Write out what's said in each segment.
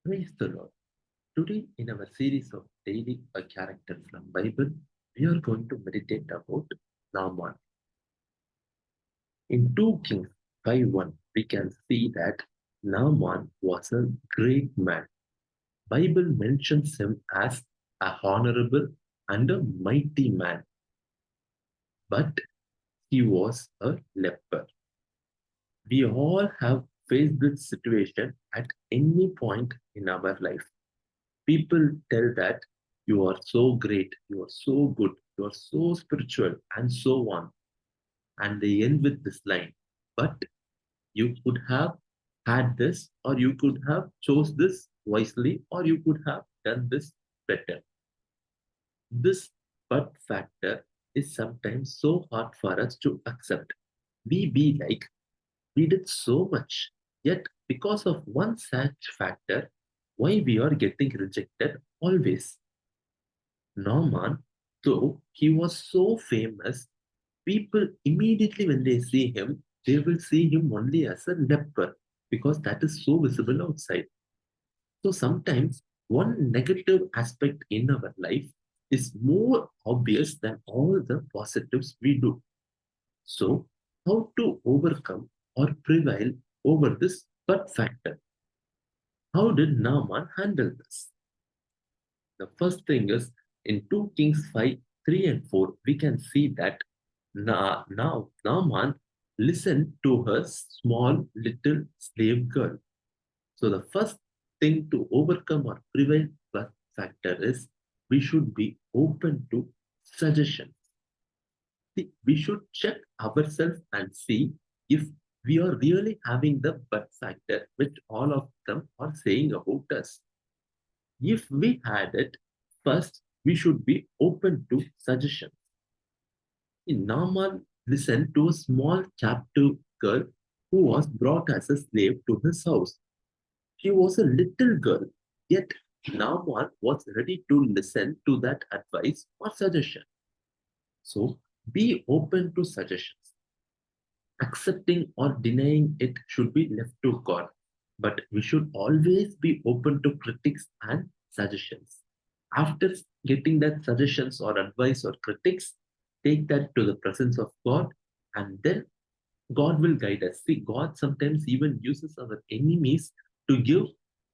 Praise the Lord. Today, in our series of daily a character from Bible, we are going to meditate about Naaman. In 2 Kings 5:1, we can see that Naaman was a great man. Bible mentions him as a honorable and a mighty man, but he was a leper. We all have faced this situation at any point in our life. People tell that you are so great, you are so good, you are so spiritual, and so on. And they end with this line. But you could have had this, or you could have chose this wisely, or you could have done this better. This but factor is sometimes so hard for us to accept. We be like, we did so much, yet because of one such factor, why we are getting rejected always. Norman, though he was so famous, people immediately when they see him, they will see him only as a leper because that is so visible outside. So sometimes one negative aspect in our life is more obvious than all the positives we do. So, how to overcome or prevail over this but factor? How did Naaman handle this? The first thing is in 2 Kings 5, 3 and 4, we can see that now Naaman listened to her small little slave girl. So the first thing to overcome or prevent that factor is we should be open to suggestions. See, we should check ourselves and see if we are really having the but factor which all of them are saying about us. If we had it, first we should be open to suggestions. Naaman listened to a small captive girl who was brought as a slave to his house. She was a little girl, yet Naaman was ready to listen to that advice or suggestion. So be open to suggestions. Accepting or denying it should be left to God, but we should always be open to critics and suggestions. After getting that suggestions or advice or critics, take that to the presence of God, and then God will guide us. See, God sometimes even uses our enemies to give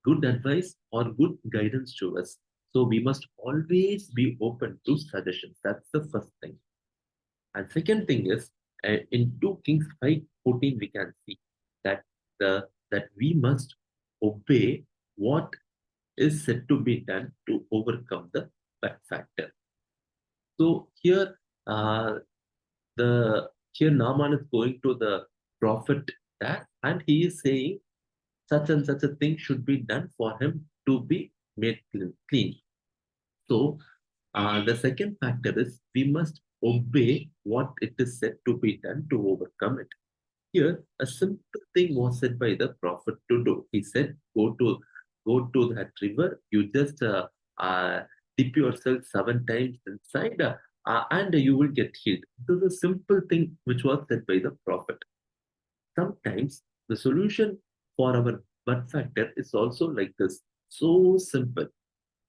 good advice or good guidance to us. So we must always be open to suggestions. That's the first thing. And second thing is in 2 Kings 5:14, we can see that that we must obey what is said to be done to overcome the bad factor. So the here Naaman is going to the prophet there, and he is saying such and such a thing should be done for him to be made clean. So the second factor is we must obey what it is said to be done to overcome it. Here, a simple thing was said by the prophet to do. He said, go to that river. You just dip yourself 7 times inside, and you will get healed. This is a simple thing which was said by the prophet. Sometimes the solution for our bud factor is also like this, so simple.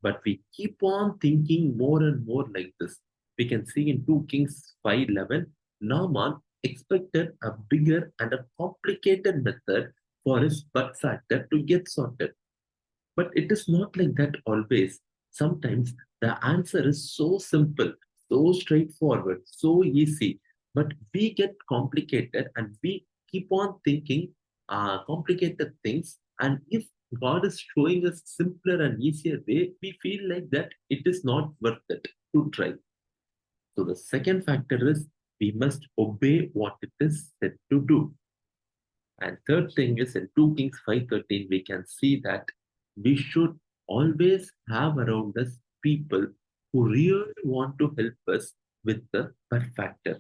But we keep on thinking more and more like this. We can see in 2 Kings 5:11, Naaman expected a bigger and a complicated method for his bud factor to get sorted. But it is not like that always. Sometimes the answer is so simple, so straightforward, so easy. But we get complicated and we keep on thinking complicated things. And if God is showing us simpler and easier way, we feel like that it is not worth it to try. So the second factor is we must obey what it is said to do. And third thing is in 2 Kings 5:13, we can see that we should always have around us people who really want to help us with the per factor.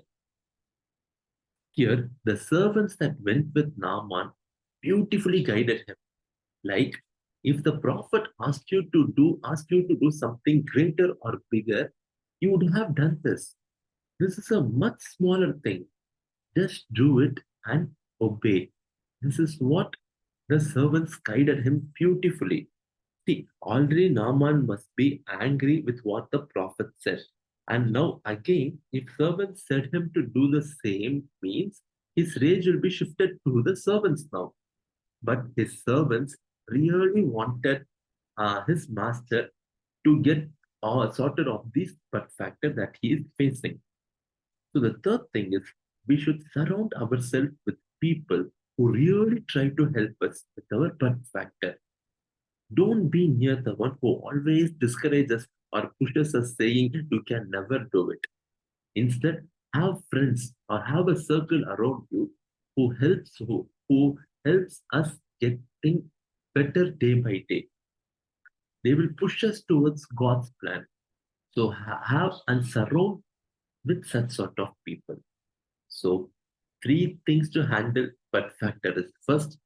Here, the servants that went with Naaman beautifully guided him. Like, if the prophet asked you to do something greater or bigger, you would have done this. This is a much smaller thing. Just do it and obey. This is what the servants guided him beautifully. See, already Naaman must be angry with what the prophet said. And now again, if servants said him to do the same, means his rage will be shifted to the servants now. But his servants really wanted his master to get sorted of this but factor that he is facing. So the third thing is we should surround ourselves with people who really try to help us with our but factor. Don't be near the one who always discourages or pushes us saying you can never do it. Instead, have friends or have a circle around you who helps us getting better day by day. They will push us towards God's plan. So have and surround with such sort of people. So three things to handle but factor is first,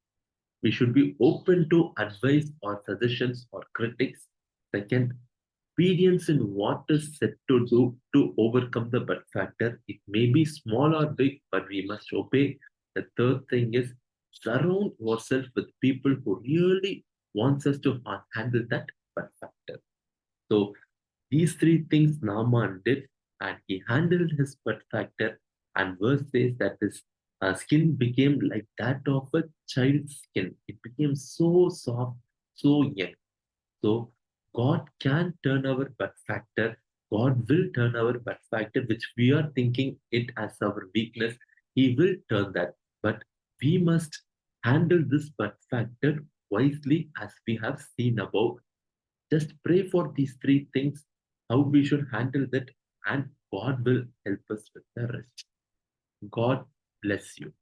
we should be open to advice or suggestions or critics. Second, obedience in what is said to do to overcome the but factor. It may be small or big, but we must obey. The third thing is surround yourself with people who really wants us to handle that but factor. So these three things Naaman did, and he handled his but factor. And verse says that his skin became like that of a child's skin. It became so soft, so young. So God can turn our but factor. God will turn our but factor, which we are thinking it as our weakness. He will turn that. But we must handle this but factor wisely as we have seen above. Just pray for these three things, how we should handle that, and God will help us with the rest. God bless you.